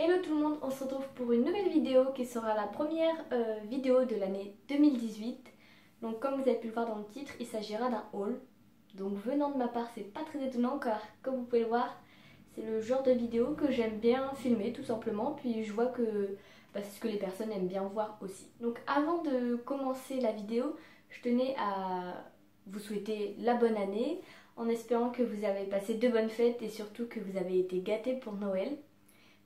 Hello tout le monde, on se retrouve pour une nouvelle vidéo qui sera la première vidéo de l'année 2018. Donc comme vous avez pu le voir dans le titre, il s'agira d'un haul. Donc venant de ma part, c'est pas très étonnant car comme vous pouvez le voir, c'est le genre de vidéo que j'aime bien filmer tout simplement. Puis je vois que c'est ce que les personnes aiment bien voir aussi. Donc avant de commencer la vidéo, je tenais à vous souhaiter la bonne année en espérant que vous avez passé de bonnes fêtes et surtout que vous avez été gâtés pour Noël.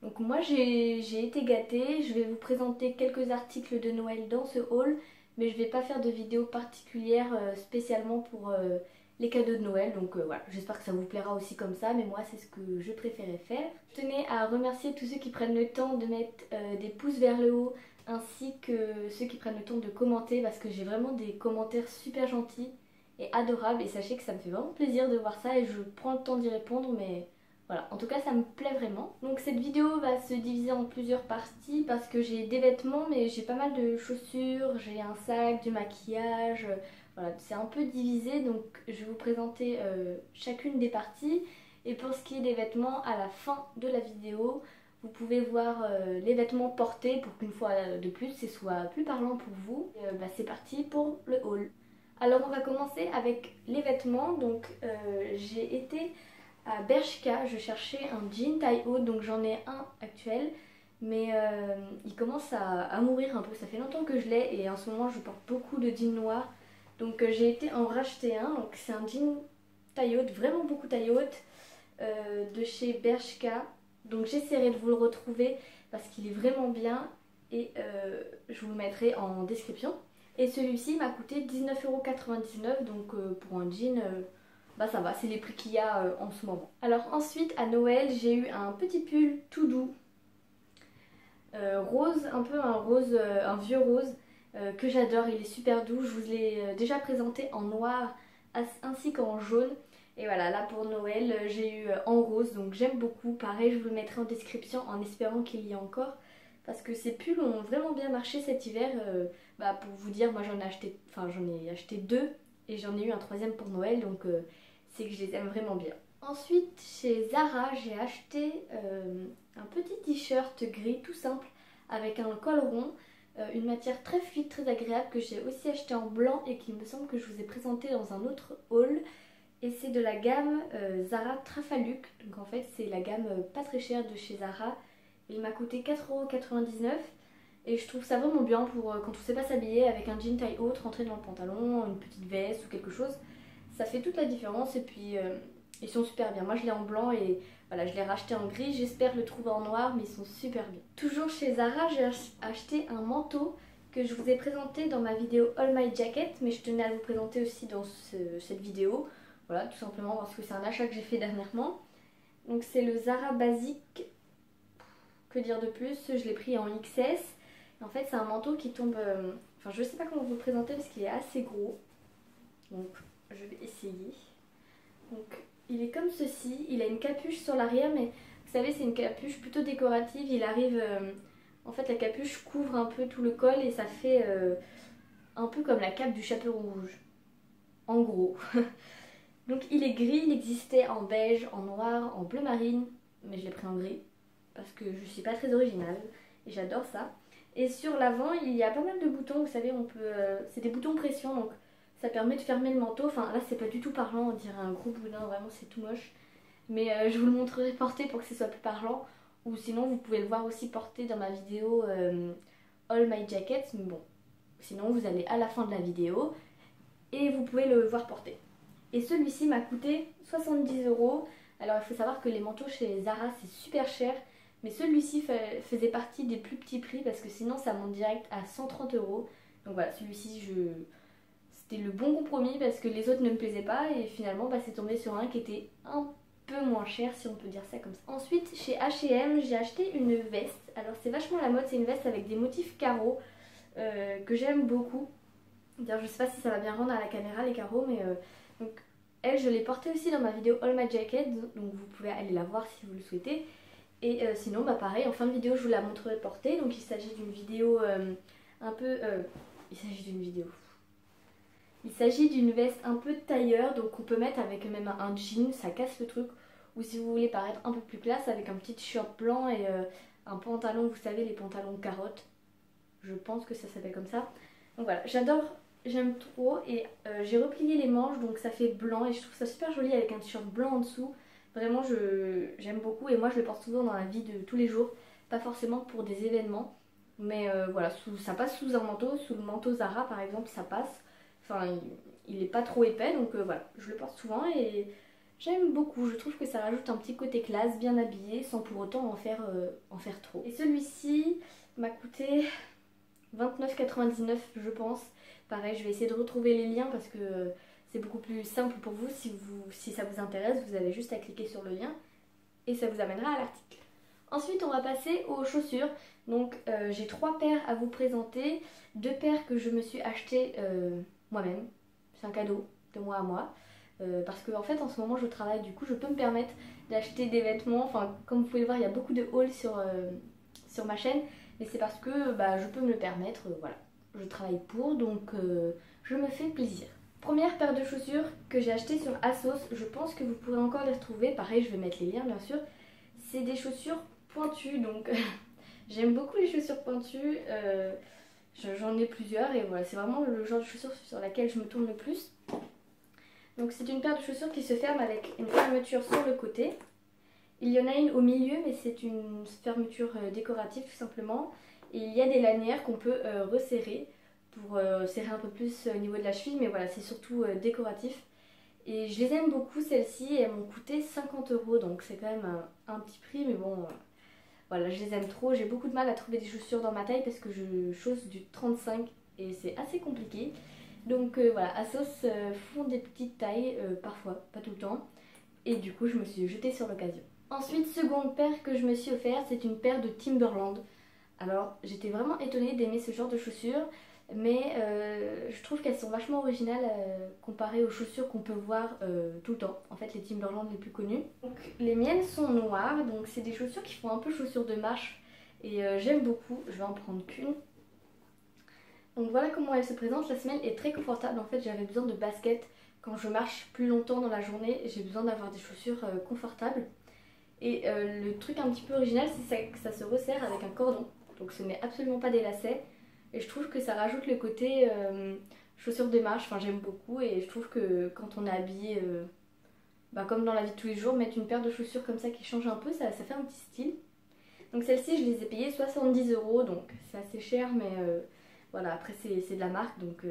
Donc moi j'ai été gâtée, je vais vous présenter quelques articles de Noël dans ce haul, mais je ne vais pas faire de vidéo particulière spécialement pour les cadeaux de Noël. Donc voilà, j'espère que ça vous plaira aussi comme ça, mais moi c'est ce que je préférais faire. Je tenais à remercier tous ceux qui prennent le temps de mettre des pouces vers le haut, ainsi que ceux qui prennent le temps de commenter, parce que j'ai vraiment des commentaires super gentils et adorables, et sachez que ça me fait vraiment plaisir de voir ça et je prends le temps d'y répondre, mais... Voilà, en tout cas ça me plaît vraiment. Donc cette vidéo va se diviser en plusieurs parties parce que j'ai des vêtements mais j'ai pas mal de chaussures, j'ai un sac, du maquillage, voilà, c'est un peu divisé donc je vais vous présenter chacune des parties. Et pour ce qui est des vêtements, à la fin de la vidéo, vous pouvez voir les vêtements portés pour qu'une fois de plus ce soit plus parlant pour vous. C'est parti pour le haul. Alors on va commencer avec les vêtements, donc j'ai été à Bershka, je cherchais un jean taille haute, donc j'en ai un actuel, mais il commence à mourir un peu, ça fait longtemps que je l'ai et en ce moment je porte beaucoup de jeans noirs, donc j'ai été en racheter un, donc c'est un jean taille haute, vraiment beaucoup taille haute, de chez Bershka, donc j'essaierai de vous le retrouver parce qu'il est vraiment bien et je vous le mettrai en description. Et celui-ci m'a coûté 19,99 €, donc pour un jean... ça va, c'est les prix qu'il y a en ce moment. Alors ensuite à Noël j'ai eu un petit pull tout doux, rose, un peu un rose, un vieux rose que j'adore, il est super doux. Je vous l'ai déjà présenté en noir ainsi qu'en jaune. Et voilà, là pour Noël j'ai eu en rose, donc j'aime beaucoup. Pareil, je vous le mettrai en description en espérant qu'il y ait encore. Parce que ces pulls ont vraiment bien marché cet hiver. Pour vous dire, moi j'en ai acheté deux et j'en ai eu un troisième pour Noël, donc c'est que je les aime vraiment bien. Ensuite chez Zara j'ai acheté un petit t-shirt gris tout simple avec un col rond, une matière très fluide, très agréable, que j'ai aussi acheté en blanc et qui me semble que je vous ai présenté dans un autre haul. Et c'est de la gamme Zara Trafalluc, donc en fait c'est la gamme pas très chère de chez Zara. Il m'a coûté 4,99 € et je trouve ça vraiment bien pour quand on sait pas s'habiller, avec un jean taille haute, rentrer dans le pantalon, une petite veste ou quelque chose. Ça fait toute la différence et puis ils sont super bien. Moi je l'ai en blanc et voilà, je l'ai racheté en gris. J'espère le trouver en noir, mais ils sont super bien. Toujours chez Zara, j'ai acheté un manteau que je vous ai présenté dans ma vidéo All My Jacket, mais je tenais à vous présenter aussi dans cette vidéo. Voilà, tout simplement parce que c'est un achat que j'ai fait dernièrement. Donc c'est le Zara Basic. Que dire de plus? Je l'ai pris en XS. En fait c'est un manteau qui tombe... je sais pas comment vous le présenter parce qu'il est assez gros. Donc je vais essayer. Donc il est comme ceci, il a une capuche sur l'arrière, mais vous savez c'est une capuche plutôt décorative. Il arrive, en fait la capuche couvre un peu tout le col et ça fait un peu comme la cape du chaperon rouge, en gros. Donc il est gris, il existait en beige, en noir, en bleu marine, mais je l'ai pris en gris parce que je suis pas très originale et j'adore ça. Et sur l'avant il y a pas mal de boutons, vous savez, on peut, c'est des boutons pression, donc ça permet de fermer le manteau. Enfin là c'est pas du tout parlant, on dirait un gros boudin, vraiment c'est tout moche. Mais je vous le montrerai porté pour que ce soit plus parlant. Ou sinon vous pouvez le voir aussi porté dans ma vidéo All My Jackets. Mais bon, sinon vous allez à la fin de la vidéo et vous pouvez le voir porté. Et celui-ci m'a coûté 70 €. Alors il faut savoir que les manteaux chez Zara c'est super cher. Mais celui-ci faisait partie des plus petits prix parce que sinon ça monte direct à 130 €. Donc voilà, celui-ci c'était le bon compromis parce que les autres ne me plaisaient pas. Et finalement c'est tombé sur un qui était un peu moins cher si on peut dire ça comme ça. Ensuite chez H&M j'ai acheté une veste. Alors c'est vachement la mode, c'est une veste avec des motifs carreaux que j'aime beaucoup. D'ailleurs je sais pas si ça va bien rendre à la caméra les carreaux, mais donc elle je l'ai portée aussi dans ma vidéo All My Jacket, donc vous pouvez aller la voir si vous le souhaitez. Et sinon pareil, en fin de vidéo je vous la montrerai portée. Donc il s'agit d'une vidéo il s'agit d'une veste un peu tailleur, donc on peut mettre avec même un jean, ça casse le truc. Ou si vous voulez paraître un peu plus classe, avec un petit short blanc et un pantalon, vous savez les pantalons carottes, je pense que ça s'appelle comme ça. Donc voilà, j'adore, j'aime trop et j'ai replié les manches donc ça fait blanc et je trouve ça super joli avec un t-shirt blanc en dessous. Vraiment j'aime beaucoup et moi je le porte souvent dans la vie de tous les jours, pas forcément pour des événements. Mais voilà, ça passe sous un manteau, sous le manteau Zara par exemple, ça passe. Enfin, il est pas trop épais donc voilà, je le porte souvent et j'aime beaucoup. Je trouve que ça rajoute un petit côté classe, bien habillé, sans pour autant en faire trop. Et celui-ci m'a coûté 29,99 je pense. Pareil, je vais essayer de retrouver les liens parce que c'est beaucoup plus simple pour vous. Si ça vous intéresse, vous avez juste à cliquer sur le lien et ça vous amènera à l'article. Ensuite, on va passer aux chaussures. Donc, j'ai 3 paires à vous présenter. 2 paires que je me suis achetées moi-même. C'est un cadeau de moi à moi. Parce que en fait, en ce moment, je travaille. Du coup, je peux me permettre d'acheter des vêtements. Enfin, comme vous pouvez le voir, il y a beaucoup de hauls sur ma chaîne. Mais c'est parce que je peux me le permettre. Voilà, je travaille pour. Donc, je me fais plaisir. Première paire de chaussures que j'ai achetée sur ASOS. Je pense que vous pourrez encore les retrouver. Pareil, je vais mettre les liens, bien sûr. C'est des chaussures pointues, donc j'aime beaucoup les chaussures pointues, j'en ai plusieurs et voilà, c'est vraiment le genre de chaussures sur laquelle je me tourne le plus. Donc c'est une paire de chaussures qui se ferme avec une fermeture sur le côté. Il y en a une au milieu mais c'est une fermeture décorative tout simplement. Et il y a des lanières qu'on peut resserrer pour serrer un peu plus au niveau de la cheville, mais voilà, c'est surtout décoratif. Et je les aime beaucoup celles-ci, elles m'ont coûté 50 €, donc c'est quand même un petit prix, mais bon, voilà, je les aime trop. J'ai beaucoup de mal à trouver des chaussures dans ma taille parce que je chausse du 35 et c'est assez compliqué. Donc voilà, ASOS font des petites tailles, parfois, pas tout le temps. Et du coup, je me suis jetée sur l'occasion. Ensuite, seconde paire que je me suis offerte, c'est une paire de Timberland. Alors, j'étais vraiment étonnée d'aimer ce genre de chaussures. Mais je trouve qu'elles sont vachement originales comparées aux chaussures qu'on peut voir tout le temps. En fait, les Timberland les plus connus. Donc, les miennes sont noires, donc c'est des chaussures qui font un peu chaussures de marche. Et j'aime beaucoup, je vais en prendre qu'une. Donc voilà comment elles se présentent. La semelle est très confortable. En fait, j'avais besoin de baskets. Quand je marche plus longtemps dans la journée, j'ai besoin d'avoir des chaussures confortables. Et le truc un petit peu original, c'est que ça se resserre avec un cordon. Donc ce n'est absolument pas des lacets. Et je trouve que ça rajoute le côté chaussures de marche, enfin j'aime beaucoup et je trouve que quand on est habillé comme dans la vie de tous les jours, mettre une paire de chaussures comme ça qui change un peu, ça fait un petit style. Donc celles-ci je les ai payées 70 €, donc c'est assez cher mais voilà, après c'est de la marque donc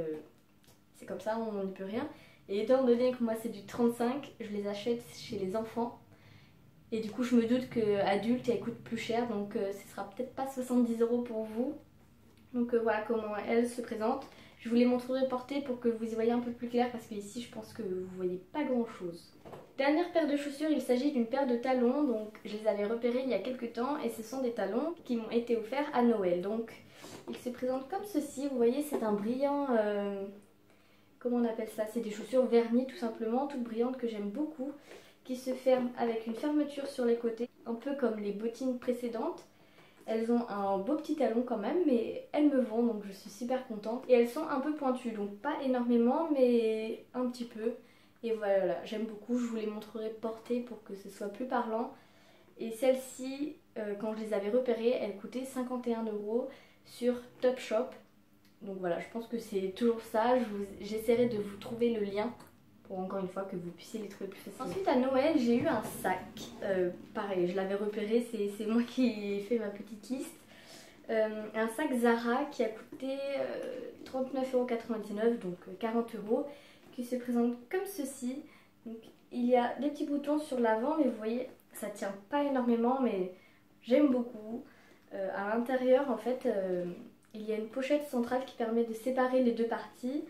c'est comme ça, on n'y peut rien. Et étant donné que moi c'est du 35, je les achète chez les enfants. Et du coup je me doute qu'adulte elles coûtent plus cher, donc ce sera peut-être pas 70 € pour vous. Donc voilà comment elle se présente. Je vous les montrerai portées pour que vous y voyez un peu plus clair parce que ici je pense que vous voyez pas grand chose. Dernière paire de chaussures, il s'agit d'une paire de talons. Donc je les avais repérés il y a quelques temps et ce sont des talons qui m'ont été offerts à Noël. Donc ils se présentent comme ceci. Vous voyez, c'est un brillant... comment on appelle ça? C'est des chaussures vernies tout simplement, toutes brillantes que j'aime beaucoup, qui se ferment avec une fermeture sur les côtés, un peu comme les bottines précédentes. Elles ont un beau petit talon quand même, mais elles me vont, donc je suis super contente. Et elles sont un peu pointues, donc pas énormément, mais un petit peu. Et voilà, j'aime beaucoup, je vous les montrerai portées pour que ce soit plus parlant. Et celles-ci, quand je les avais repérées, elles coûtaient 51 € sur Topshop. Donc voilà, je pense que c'est toujours ça. J'essaierai de vous trouver le lien pour encore une fois que vous puissiez les trouver plus facilement. Ensuite à Noël j'ai eu un sac, pareil je l'avais repéré, c'est moi qui ai fait ma petite liste. Un sac Zara qui a coûté 39,99 €, donc 40 €, qui se présente comme ceci. Donc, il y a des petits boutons sur l'avant mais vous voyez ça tient pas énormément mais j'aime beaucoup. À l'intérieur en fait il y a une pochette centrale qui permet de séparer les deux parties.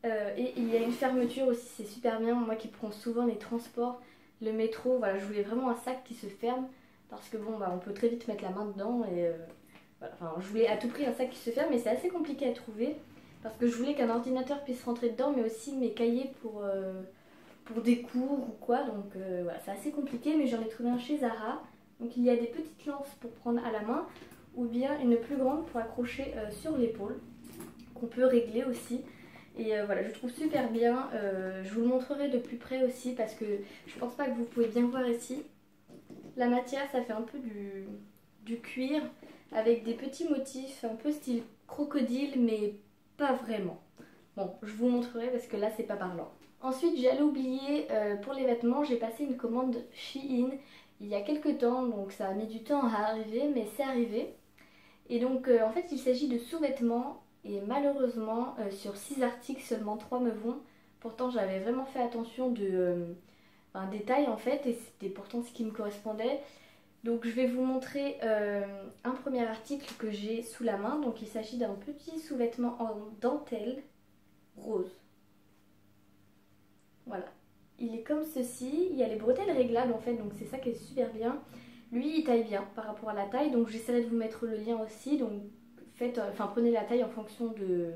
Et il y a une fermeture aussi, c'est super bien. Moi qui prends souvent les transports, le métro, voilà, je voulais vraiment un sac qui se ferme parce que bon, on peut très vite mettre la main dedans et voilà. Enfin, je voulais à tout prix un sac qui se ferme, mais c'est assez compliqué à trouver parce que je voulais qu'un ordinateur puisse rentrer dedans, mais aussi mes cahiers pour des cours ou quoi. Donc voilà, c'est assez compliqué, mais j'en ai trouvé un chez Zara. Donc il y a des petites lances pour prendre à la main ou bien une plus grande pour accrocher sur l'épaule qu'on peut régler aussi. Et voilà, je trouve super bien. Je vous le montrerai de plus près aussi parce que je pense pas que vous pouvez bien voir ici. La matière, ça fait un peu du du cuir avec des petits motifs un peu style crocodile mais pas vraiment. Bon, je vous montrerai parce que là c'est pas parlant. Ensuite j'allais oublier, pour les vêtements, j'ai passé une commande Shein il y a quelques temps, donc ça a mis du temps à arriver mais c'est arrivé. Et donc en fait il s'agit de sous-vêtements et malheureusement sur 6 articles seulement 3 me vont. Pourtant j'avais vraiment fait attention de un détail en fait et c'était pourtant ce qui me correspondait. Donc je vais vous montrer un premier article que j'ai sous la main. Donc il s'agit d'un petit sous-vêtement en dentelle rose. Voilà. Il est comme ceci, il y a les bretelles réglables en fait, donc c'est ça qui est super bien. Lui il taille bien par rapport à la taille, donc j'essaierai de vous mettre le lien aussi. Donc prenez la taille en fonction de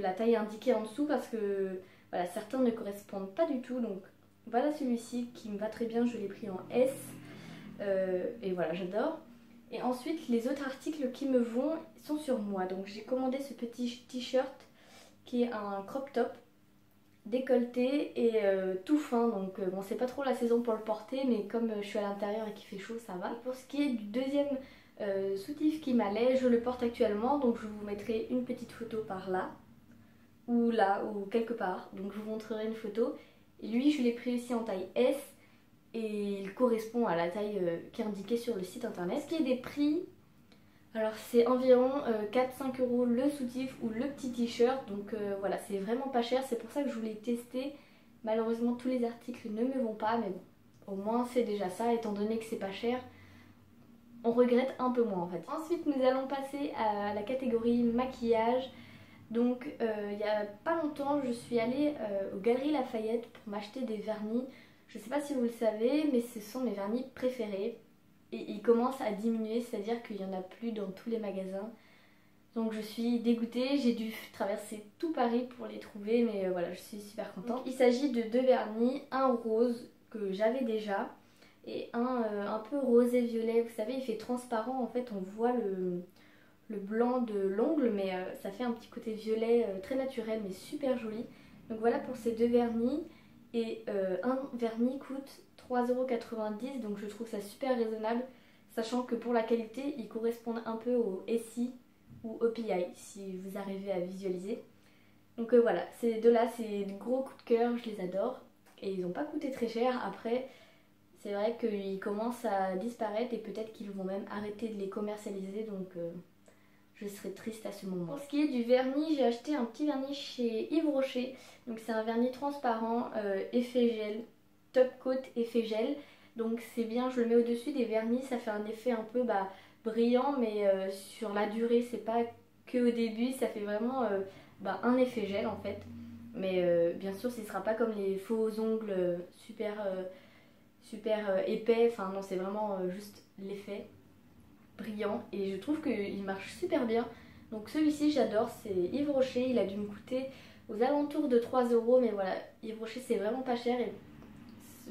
la taille indiquée en dessous parce que voilà, certains ne correspondent pas du tout. Donc voilà celui-ci qui me va très bien, je l'ai pris en S. Et voilà, j'adore. Et ensuite les autres articles qui me vont sont sur moi. Donc j'ai commandé ce petit t-shirt qui est un crop top décolleté et tout fin. Donc bon, c'est pas trop la saison pour le porter, mais comme je suis à l'intérieur et qu'il fait chaud, ça va. Et pour ce qui est du deuxième soutif qui m'allait, je le porte actuellement. Donc je vous mettrai une petite photo par là ou quelque part. Donc je vous montrerai une photo. Et lui je l'ai pris aussi en taille S. Et il correspond à la taille qui est indiquée sur le site internet. Ce qui est des prix, alors c'est environ 4-5 € le soutif ou le petit t-shirt. Donc voilà, c'est vraiment pas cher, c'est pour ça que je voulais tester. Malheureusement tous les articles ne me vont pas, mais bon, au moins c'est déjà ça, étant donné que c'est pas cher. On regrette un peu moins en fait. Ensuite nous allons passer à la catégorie maquillage. Donc il y a pas longtemps je suis allée aux Galeries Lafayette pour m'acheter des vernis. Je ne sais pas si vous le savez, mais ce sont mes vernis préférés. Et ils commencent à diminuer, c'est-à-dire qu'il n'y en a plus dans tous les magasins. Donc je suis dégoûtée, j'ai dû traverser tout Paris pour les trouver, mais voilà, je suis super contente. Donc, il s'agit de 2 vernis, un rose que j'avais déjà, et un peu rosé violet. Vous savez, il fait transparent, en fait on voit le blanc de l'ongle, mais ça fait un petit côté violet très naturel, mais super joli. Donc voilà pour ces 2 vernis. Et un vernis coûte 3,90 €, donc je trouve ça super raisonnable, sachant que pour la qualité, ils correspondent un peu au SI ou au PI, si vous arrivez à visualiser. Donc voilà, ces deux-là, c'est des gros coups de cœur, je les adore. Et ils n'ont pas coûté très cher. Après, c'est vrai qu'ils commencent à disparaître et peut-être qu'ils vont même arrêter de les commercialiser, donc je serais triste à ce moment. Pour ce qui est du vernis, j'ai acheté un petit vernis chez Yves Rocher. Donc c'est un vernis transparent, effet gel, top coat effet gel. Donc c'est bien, je le mets au-dessus des vernis, ça fait un effet un peu brillant, mais sur la durée, c'est pas que au début, ça fait vraiment un effet gel en fait. Mais bien sûr, ce ne sera pas comme les faux ongles super épais. Enfin non, c'est vraiment juste l'effet brillant et je trouve qu'il marche super bien. Donc celui-ci j'adore, c'est Yves Rocher, il a dû me coûter aux alentours de 3 €, mais voilà, Yves Rocher c'est vraiment pas cher et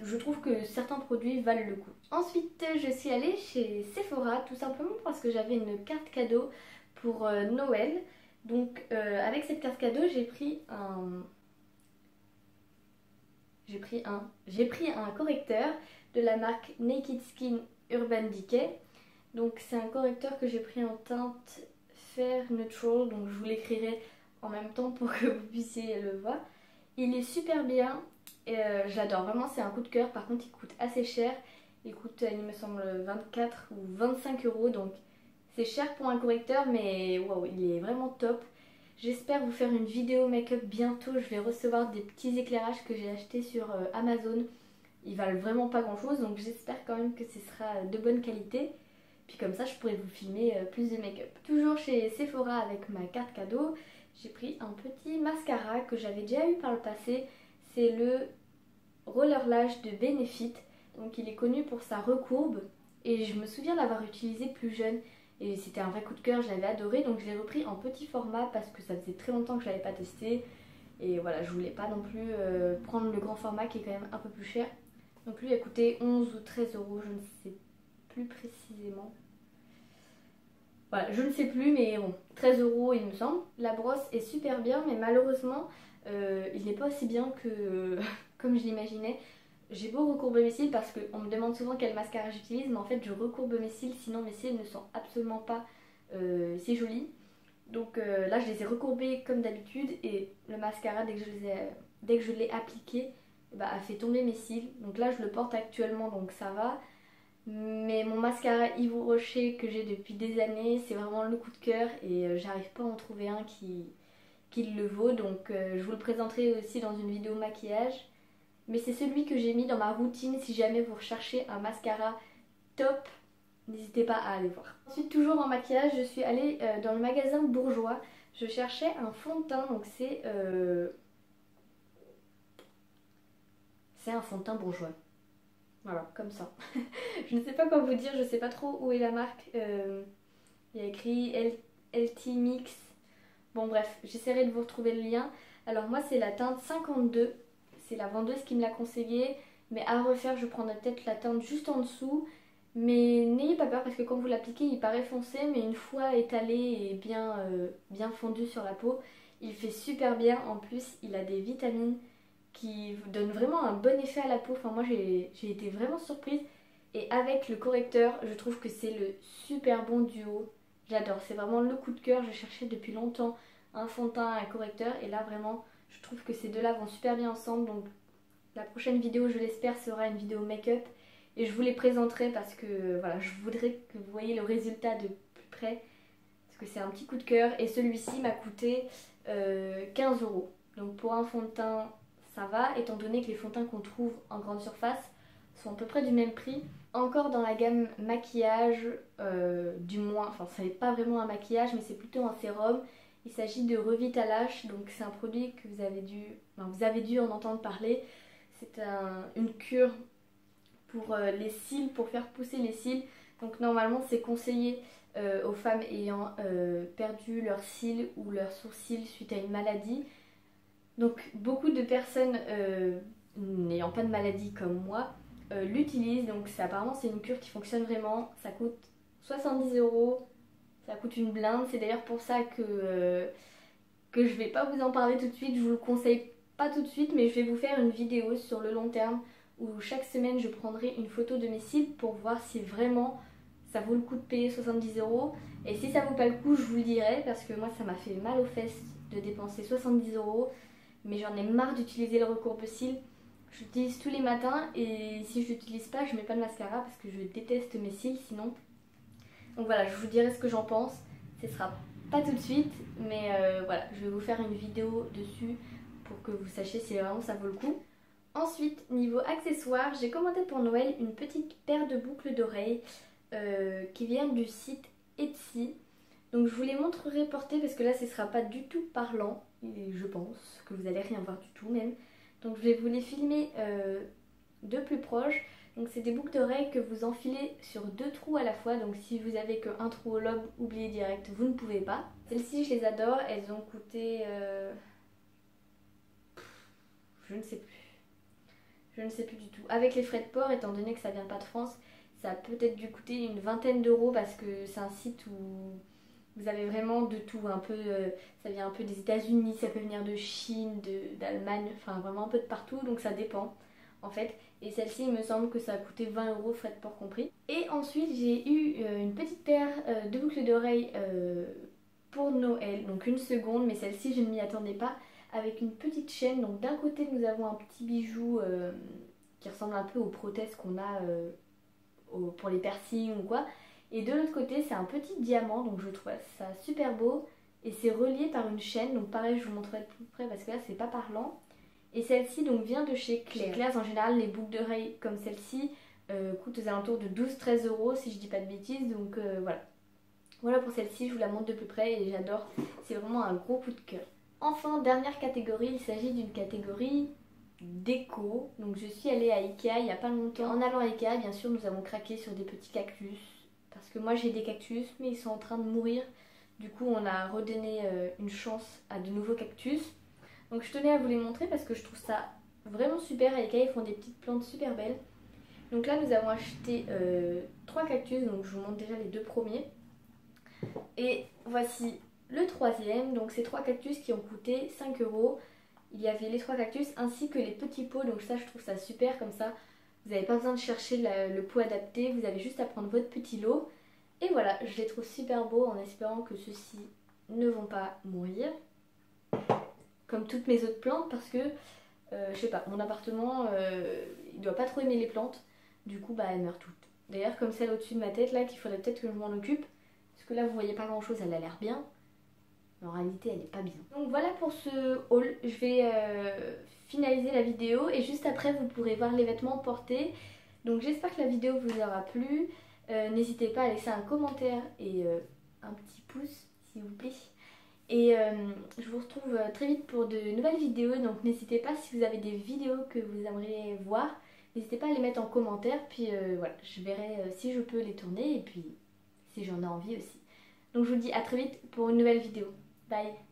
je trouve que certains produits valent le coup. Ensuite je suis allée chez Sephora tout simplement parce que j'avais une carte cadeau pour Noël. Donc avec cette carte cadeau j'ai pris un correcteur de la marque Naked Skin Urban Decay. Donc c'est un correcteur que j'ai pris en teinte Fair Neutral, donc je vous l'écrirai en même temps pour que vous puissiez le voir. Il est super bien et j'adore, vraiment c'est un coup de cœur. Par contre il coûte assez cher, il coûte il me semble 24 ou 25 €, donc c'est cher pour un correcteur mais waouh, il est vraiment top. J'espère vous faire une vidéo make-up bientôt, je vais recevoir des petits éclairages que j'ai achetés sur Amazon. Ils valent vraiment pas grand chose, donc j'espère quand même que ce sera de bonne qualité. Puis comme ça je pourrais vous filmer plus de make-up. Toujours chez Sephora avec ma carte cadeau, j'ai pris un petit mascara que j'avais déjà eu par le passé. C'est le Roller Lash de Benefit. Donc il est connu pour sa recourbe et je me souviens l'avoir utilisé plus jeune. Et c'était un vrai coup de cœur, je l'avais adoré. Donc je l'ai repris en petit format parce que ça faisait très longtemps que je l'avais pas testé. Et voilà, je voulais pas non plus prendre le grand format qui est quand même un peu plus cher. Donc lui a coûté 11 ou 13 €, je ne sais plus précisément. Voilà, je ne sais plus, mais bon, 13 € il me semble. La brosse est super bien, mais malheureusement, il n'est pas aussi bien que comme je l'imaginais. j'ai beau recourber mes cils parce qu'on me demande souvent quel mascara j'utilise, mais en fait je recourbe mes cils, sinon mes cils ne sont absolument pas si jolis. Donc là je les ai recourbés comme d'habitude et le mascara dès que je l'ai appliqué bah, a fait tomber mes cils. Donc là je le porte actuellement donc ça va. Mais mon mascara Yves Rocher que j'ai depuis des années, c'est vraiment le coup de cœur et j'arrive pas à en trouver un qui le vaut. Donc je vous le présenterai aussi dans une vidéo maquillage. Mais c'est celui que j'ai mis dans ma routine si jamais vous recherchez un mascara top. N'hésitez pas à aller voir. Ensuite, toujours en maquillage, je suis allée dans le magasin Bourjois. Je cherchais un fond de teint, donc c'est un fond de teint bourgeois. Voilà, comme ça. Je ne sais pas quoi vous dire, je ne sais pas trop où est la marque. Il y a écrit LT Mix. Bon bref, j'essaierai de vous retrouver le lien. Alors moi c'est la teinte 52. C'est la vendeuse qui me l'a conseillé. Mais à refaire, je prendrai peut-être la teinte juste en dessous. Mais n'ayez pas peur parce que quand vous l'appliquez, il paraît foncé. Mais une fois étalé et bien fondu sur la peau, il fait super bien. En plus, il a des vitamines qui vous donnent vraiment un bon effet à la peau. Enfin moi j'ai été vraiment surprise. Et avec le correcteur, je trouve que c'est le super bon duo. J'adore, c'est vraiment le coup de cœur. Je cherchais depuis longtemps un fond de teint et un correcteur. Et là vraiment, je trouve que ces deux-là vont super bien ensemble. Donc la prochaine vidéo, je l'espère, sera une vidéo make-up. Et je vous les présenterai parce que voilà, je voudrais que vous voyez le résultat de plus près. Parce que c'est un petit coup de cœur. Et celui-ci m'a coûté 15 €. Donc pour un fond de teint, ça va. Étant donné que les fonds de teint qu'on trouve en grande surface sont à peu près du même prix. Encore dans la gamme maquillage, du moins, enfin ça n'est pas vraiment un maquillage mais c'est plutôt un sérum. Il s'agit de Revitalash, donc c'est un produit que vous avez dû en entendre parler. C'est une cure pour les cils, pour faire pousser les cils. Donc normalement c'est conseillé aux femmes ayant perdu leurs cils ou leurs sourcils suite à une maladie. Donc beaucoup de personnes n'ayant pas de maladie comme moi l'utilisent. Donc apparemment c'est une cure qui fonctionne vraiment. Ça coûte 70 €. Ça coûte une blinde. C'est d'ailleurs pour ça que je vais pas vous en parler tout de suite. Je vous le conseille pas tout de suite, mais je vais vous faire une vidéo sur le long terme où chaque semaine je prendrai une photo de mes cils pour voir si vraiment ça vaut le coup de payer 70 €. Et si ça vaut pas le coup, je vous le dirai parce que moi ça m'a fait mal aux fesses de dépenser 70 €. Mais j'en ai marre d'utiliser le recourbe-cils. Je l'utilise tous les matins et si je l'utilise pas, je mets pas de mascara parce que je déteste mes cils sinon. Donc voilà, je vous dirai ce que j'en pense. Ce sera pas tout de suite, mais voilà, je vais vous faire une vidéo dessus pour que vous sachiez si vraiment ça vaut le coup. Ensuite, niveau accessoires, j'ai commandé pour Noël une petite paire de boucles d'oreilles qui viennent du site Etsy. Donc je vous les montrerai portées parce que là ce sera pas du tout parlant. Et je pense que vous allez rien voir du tout même. Donc je vais vous les filmer de plus proche. Donc c'est des boucles d'oreilles que vous enfilez sur 2 trous à la fois. Donc si vous avez qu'un trou au lobe, oubliez direct, vous ne pouvez pas. Celles-ci je les adore, elles ont coûté... je ne sais plus. Je ne sais plus du tout. Avec les frais de port, étant donné que ça vient pas de France, ça a peut-être dû coûter une vingtaine d'euros parce que c'est un site où... vous avez vraiment de tout, un peu, ça vient un peu des États-Unis, ça peut venir de Chine, d'Allemagne, enfin vraiment un peu de partout, donc ça dépend en fait. Et celle-ci, il me semble que ça a coûté 20 €, frais de port compris. Et ensuite, j'ai eu une petite paire de boucles d'oreilles pour Noël, donc une seconde, mais celle-ci, je ne m'y attendais pas, avec une petite chaîne. Donc d'un côté, nous avons un petit bijou qui ressemble un peu aux prothèses qu'on a pour les piercings ou quoi. Et de l'autre côté c'est un petit diamant, donc je trouve ça super beau. Et c'est relié par une chaîne, donc pareil je vous montrerai de plus près parce que là c'est pas parlant. Et celle-ci donc vient de chez Claire's. Chez Claire's en général les boucles d'oreilles comme celle-ci coûtent aux alentours de 12-13 € si je dis pas de bêtises. Donc voilà. Voilà pour celle-ci, je vous la montre de plus près et j'adore. C'est vraiment un gros coup de cœur. Enfin, dernière catégorie, il s'agit d'une catégorie déco. Donc je suis allée à Ikea il n'y a pas longtemps. En allant à Ikea, bien sûr, nous avons craqué sur des petits cactus. Parce que moi j'ai des cactus, mais ils sont en train de mourir. Du coup, on a redonné une chance à de nouveaux cactus. Donc je tenais à vous les montrer parce que je trouve ça vraiment super. À Ikea, ils font des petites plantes super belles. Donc là, nous avons acheté 3 cactus. Donc je vous montre déjà les 2 premiers. Et voici le troisième. Donc ces 3 cactus qui ont coûté 5 €. il y avait les 3 cactus ainsi que les petits pots. Donc ça je trouve ça super, comme ça vous n'avez pas besoin de chercher le pot adapté, vous avez juste à prendre votre petit lot. Et voilà, je les trouve super beaux en espérant que ceux-ci ne vont pas mourir comme toutes mes autres plantes, parce que je sais pas, mon appartement il doit pas trop aimer les plantes, du coup bah elles meurent toutes. D'ailleurs comme celle au-dessus de ma tête là, qu'il faudrait peut-être que je m'en occupe, parce que là vous voyez pas grand chose, elle a l'air bien, mais en réalité elle est pas bien. Donc voilà pour ce haul, je vais finaliser la vidéo et juste après vous pourrez voir les vêtements portés. Donc j'espère que la vidéo vous aura plu, n'hésitez pas à laisser un commentaire et un petit pouce s'il vous plaît. Et je vous retrouve très vite pour de nouvelles vidéos, donc n'hésitez pas, si vous avez des vidéos que vous aimeriez voir, n'hésitez pas à les mettre en commentaire, puis voilà, je verrai si je peux les tourner et puis si j'en ai envie aussi. Donc je vous dis à très vite pour une nouvelle vidéo. Bye!